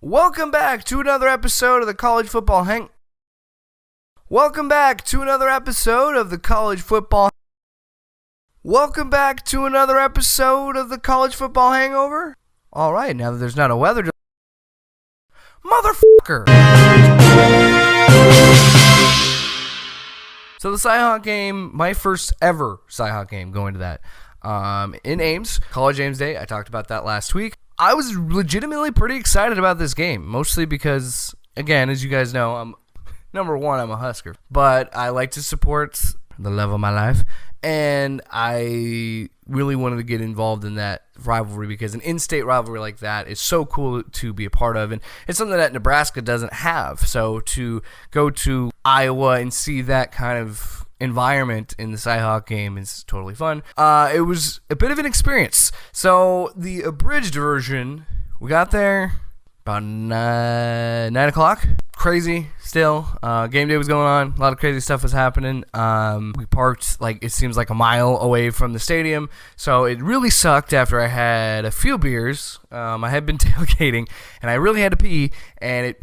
Welcome back to another episode of the College Football Hang. Welcome back to another episode of the College Football. Welcome back to another episode of the College Football Hangover. All right, now that there's not a weather motherfucker. So the CyHawk game, my first ever CyHawk game, going to that in Ames, College Ames Day. I talked about that last week. I was legitimately pretty excited about this game, mostly because, again, as you guys know, I'm a Husker, but I like to support the love of my life, and I really wanted to get involved in that rivalry because an in-state rivalry like that is so cool to be a part of, and it's something that Nebraska doesn't have. So to go to Iowa and see that kind of environment in the CyHawk game is totally fun. It was a bit of an experience. So the abridged version, we got there about 9 o'clock. Crazy still. Game day was going on. A lot of crazy stuff was happening. We parked, it seems like a mile away from the stadium. So it really sucked after I had a few beers. I had been tailgating, and I really had to pee. And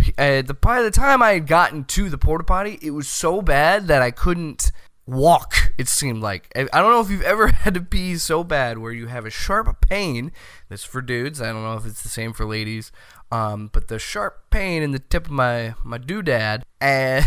by the time I had gotten to the porta potty, it was so bad that I couldn't walk, it seemed like. I don't know if you've ever had to pee so bad where you have a sharp pain. That's for dudes. I don't know if it's the same for ladies. But the sharp pain in the tip of my doodad, and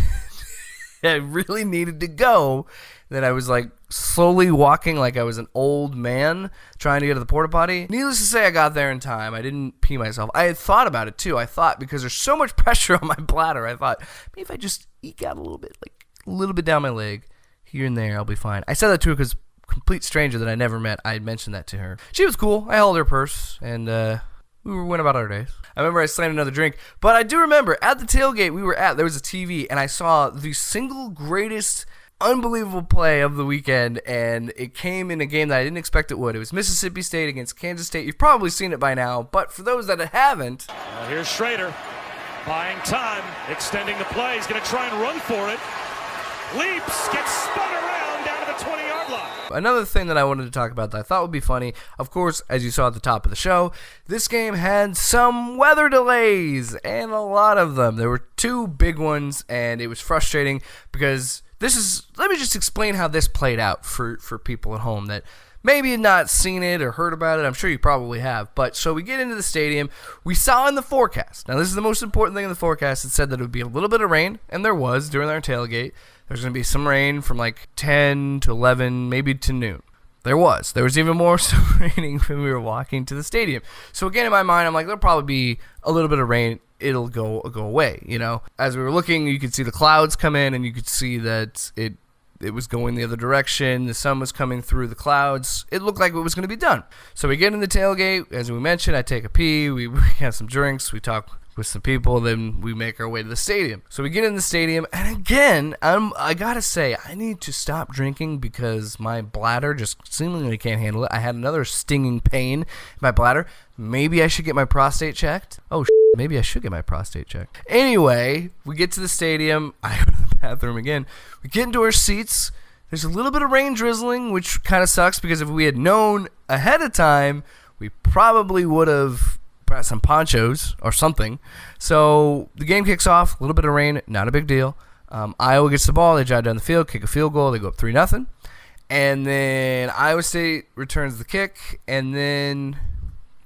I really needed to go, that I was slowly walking like I was an old man trying to get to the porta potty. Needless to say, I got there in time. I didn't pee myself. I had thought about it too. I thought, because there's so much pressure on my bladder, I thought maybe if I just eke out a little bit down my leg here and there, I'll be fine. I said that to her because complete stranger that I never met, I had mentioned that to her. She was cool. I held her purse, and we went about our days. I remember I slammed another drink, but I do remember at the tailgate we were at, there was a TV, and I saw the single greatest unbelievable play of the weekend, and it came in a game that I didn't expect it would. It was Mississippi State against Kansas State. You've probably seen it by now, but for those that haven't. Here's Schrader, buying time, extending the play. He's going to try and run for it. Leaps, gets spun around down to the 20-yard line. Another thing that I wanted to talk about that I thought would be funny, of course, as you saw at the top of the show, this game had some weather delays, and a lot of them. There were two big ones, and it was frustrating because let me just explain how this played out for people at home that maybe had not seen it or heard about it. I'm sure you probably have. But so we get into the stadium. We saw in the forecast. Now, this is the most important thing in the forecast. It said that it would be a little bit of rain, and there was during our tailgate. There's going to be some rain from 10 to 11, maybe to noon. There was even more raining when we were walking to the stadium. So again, in my mind, I'm like, there'll probably be a little bit of rain. It'll go away, As we were looking, you could see the clouds come in, and you could see that it was going the other direction. The sun was coming through the clouds. It looked like it was going to be done. So we get in the tailgate. As we mentioned, I take a pee. We have some drinks. We talk with some people. Then we make our way to the stadium. So we get in the stadium. And again, I got to say, I need to stop drinking because my bladder just seemingly can't handle it. I had another stinging pain in my bladder. Maybe I should get my prostate checked. Oh, maybe I should get my prostate checked. Anyway, we get to the stadium. I go to the bathroom again. We get into our seats. There's a little bit of rain drizzling, which kind of sucks because if we had known ahead of time, we probably would have brought some ponchos or something. So the game kicks off. A little bit of rain, not a big deal. Iowa gets the ball. They drive down the field, kick a field goal. They go up 3-0. And then Iowa State returns the kick, and then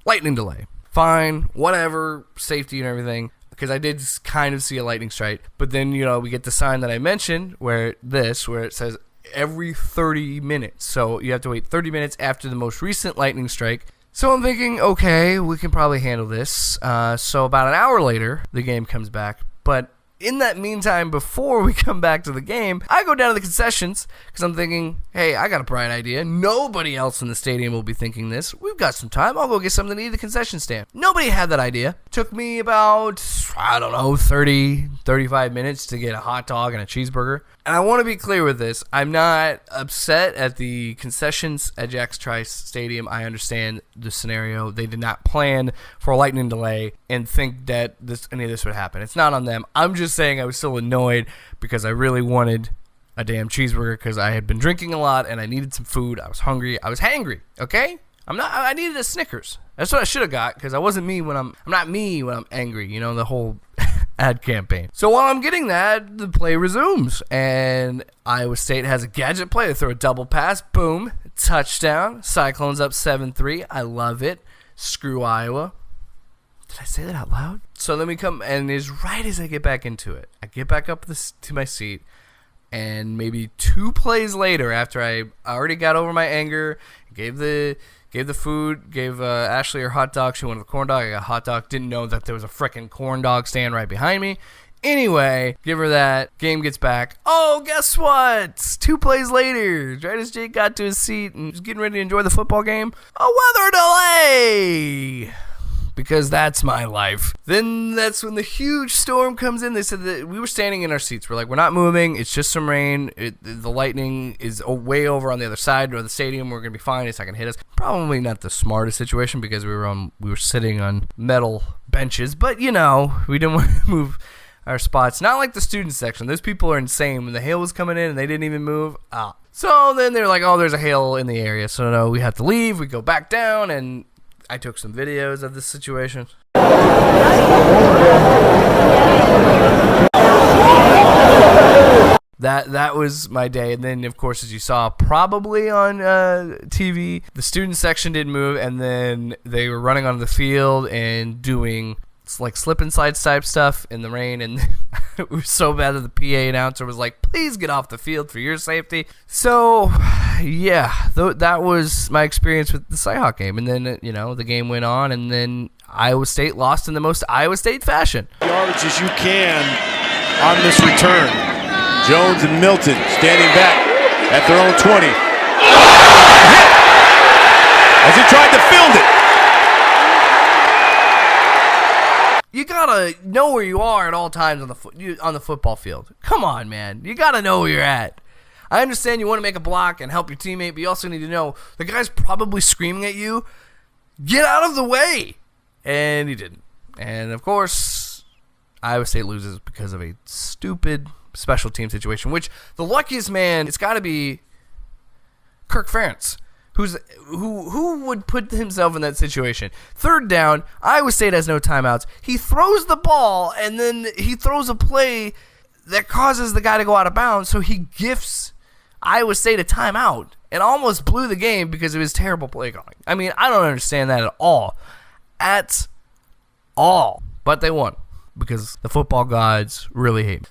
lightning delay. Fine, whatever, safety and everything, because I did kind of see a lightning strike. But then, we get the sign that I mentioned where it says every 30 minutes. So you have to wait 30 minutes after the most recent lightning strike. So I'm thinking, okay, we can probably handle this. So about an hour later, the game comes back. But in that meantime, before we come back to the game, I go down to the concessions because I'm thinking, hey, I got a bright idea. Nobody else in the stadium will be thinking this. We've got some time. I'll go get something to eat at the concession stand. Nobody had that idea. Took me about, 30, 35 minutes to get a hot dog and a cheeseburger. And I want to be clear with this. I'm not upset at the concessions at Jack's Trice Stadium. I understand the scenario. They did not plan for a lightning delay and think that any of this would happen. It's not on them. I'm just saying I was still annoyed because I really wanted a damn cheeseburger because I had been drinking a lot and I needed some food. I was hungry. I was hangry, okay? I needed a Snickers. That's what I should have got, because I wasn't me when I'm not me when I'm angry. You know, the whole ad campaign. So while I'm getting that, the play resumes, and Iowa State has a gadget play. They throw a double pass, boom, touchdown. Cyclones up 7-3. I love it. Screw Iowa. Did I say that out loud? So then we come, and as right as I get back into it, I get back up to my seat, and maybe 2 plays later, after I already got over my anger, gave the food, gave Ashley her hot dog. She wanted a corn dog. I got a hot dog. Didn't know that there was a frickin' corn dog stand right behind me. Anyway, give her that. Game gets back. Oh, guess what? 2 plays later, right as Jake got to his seat and was getting ready to enjoy the football game, a weather delay. Because that's my life. Then that's when the huge storm comes in. They said that we were standing in our seats. We're like, we're not moving. It's just some rain. The lightning is way over on the other side of the stadium. We're going to be fine. It's not going to hit us. Probably not the smartest situation because we were sitting on metal benches. But, you know, we didn't want to move our spots. Not like the student section. Those people are insane. When the hail was coming in and they didn't even move. So then they're like, oh, there's a hail in the area. So no, we have to leave. We go back down, and I took some videos of this situation. That was my day. And then, of course, as you saw probably on TV, the student section didn't move, and then they were running onto the field and doing like slip and slide type stuff in the rain, and it was so bad that the PA announcer was like, please get off the field for your safety. So yeah, that was my experience with the CyHawk game. And then, you know, the game went on, and then Iowa State lost in the most Iowa State fashion. Yards as you can on this return. Jones and Milton standing back at their own 20. Hit as he tried to field it. You gotta know where you are at all times on the football field. Come on, man. You gotta know where you're at. I understand you want to make a block and help your teammate, but you also need to know the guy's probably screaming at you. Get out of the way. And he didn't. And, of course, Iowa State loses because of a stupid special team situation, which the luckiest man, it's got to be Kirk Ferentz. Who would put himself in that situation? 3rd down, Iowa State has no timeouts. He throws the ball, and then he throws a play that causes the guy to go out of bounds, so he gifts Iowa State a timeout and almost blew the game because of his terrible play calling. I mean, I don't understand that at all. At all. But they won because the football gods really hate me.